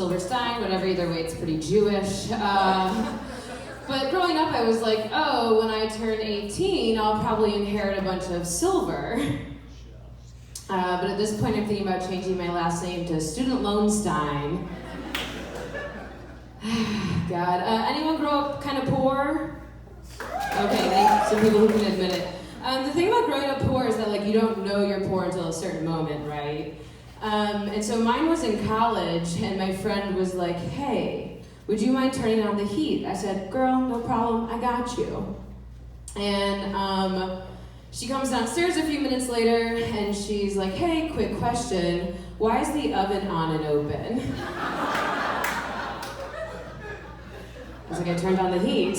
Silverstein, whatever, either way, it's pretty Jewish. But growing up, I was like, oh, when I turn 18, I'll probably inherit a bunch of silver. But at this point, I'm thinking about changing my last name to Student Loanstein. God. Anyone grow up kind of poor? Okay, thanks. Some people who can admit it. The thing about growing up poor is that like you don't know you're poor until a certain moment, right? And so mine was in college, and my friend was like, hey, would you mind turning on the heat? I said, girl, no problem, I got you. And she comes downstairs a few minutes later, and she's like, hey, quick question, why is the oven on and open? I was like, I turned on the heat.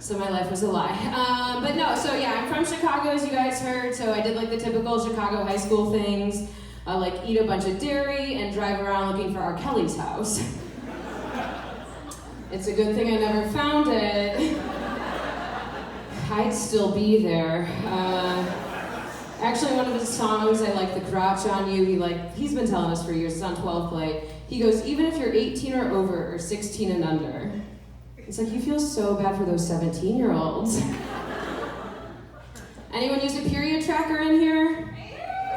So my life was a lie. But no, so yeah, I'm from Chicago, as you guys heard, so I did like the typical Chicago high school things, like eat a bunch of dairy and drive around looking for R. Kelly's house. It's a good thing I never found it. I'd still be there. Actually, one of his songs, I like The Crotch on You, he's been telling us for years, it's on 12 play. He goes, even if you're 18 or over, or 16 and under. It's like, you feel so bad for those 17-year-olds. Anyone use a period tracker in here?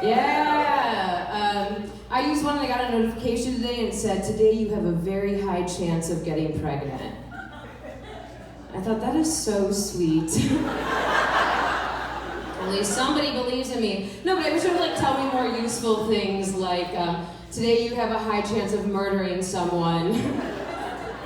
Yeah! I used one and I got a notification today and it said, today you have a very high chance of getting pregnant. I thought, that is so sweet. At least somebody believes in me. No, but I wish it would tell me more useful things like, today you have a high chance of murdering someone.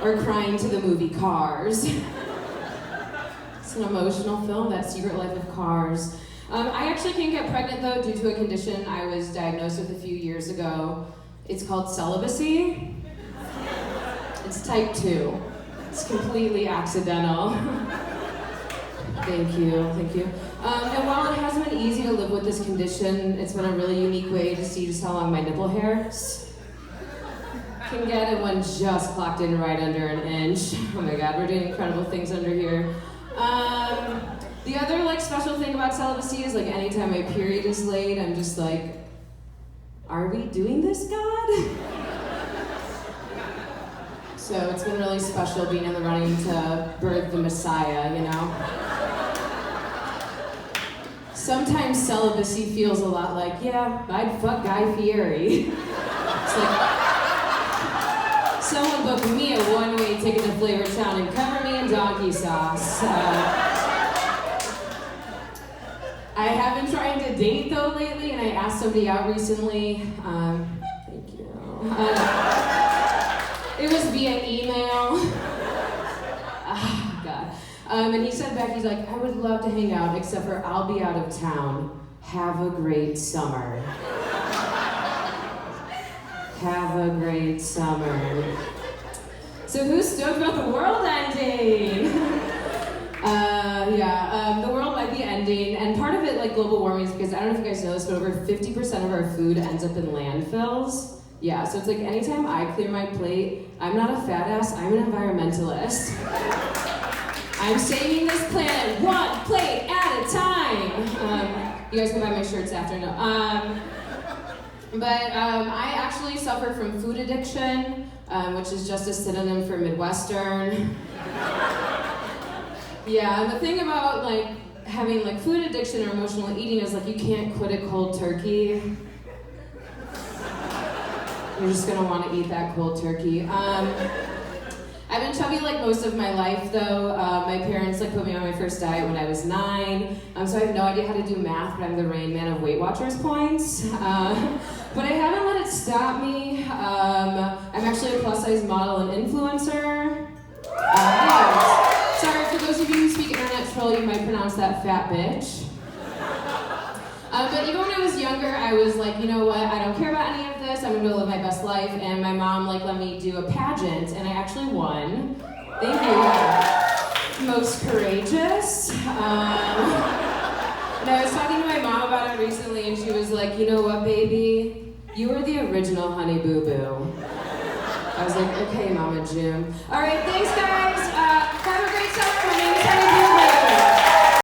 Or crying to the movie Cars. It's an emotional film, That Secret Life of Cars. I actually can't get pregnant though due to a condition I was diagnosed with a few years ago. It's called celibacy. It's type 2. It's completely accidental. Thank you. And while it hasn't been easy to live with this condition, it's been a really unique way to see just how long my nipple hairs can get, and one just clocked in right under an inch. Oh my God, we're doing incredible things under here. The other special thing about celibacy is anytime my period is late, I'm just like, are we doing this, God? So it's been really special being in the running to birth the Messiah, you know? Sometimes celibacy feels a lot like, yeah, I'd fuck Guy Fieri. It's like, someone booked me a one-way ticket to Flavortown and cover me in donkey sauce. I have been trying to date though lately, and I asked somebody out recently. Thank you. It was via email. Oh, God. And he said back, he's like, I would love to hang out, except for I'll be out of town. Have a great summer. Have a great summer. So who's stoked about the world ending? The world might be ending, and part of it, global warming, is because I don't know if you guys know this, but over 50% of our food ends up in landfills. Yeah, so it's anytime I clear my plate, I'm not a fat ass, I'm an environmentalist. I'm saving this planet one plate at a time. You guys can buy my shirts after, no. But I actually suffer from food addiction, which is just a synonym for Midwestern. Yeah, and the thing about having food addiction or emotional eating is you can't quit a cold turkey. You're just gonna want to eat that cold turkey. I've been chubby most of my life though. My parents put me on my first diet when I was 9. So I have no idea how to do math, but I'm the Rain Man of Weight Watchers points. But I haven't let it stop me. I'm actually a plus size model and influencer. Sorry, for those of you who speak internet troll, you might pronounce that fat bitch. But even when I was younger, I was like, you know what, I don't care about any of this, I'm gonna go live my best life, and my mom let me do a pageant, and I actually won. Thank you. Most courageous. And I was talking to my mom about it recently, and she was like, you know what, baby? You were the original Honey Boo Boo. I was like, okay, Mama June. All right, thanks, guys.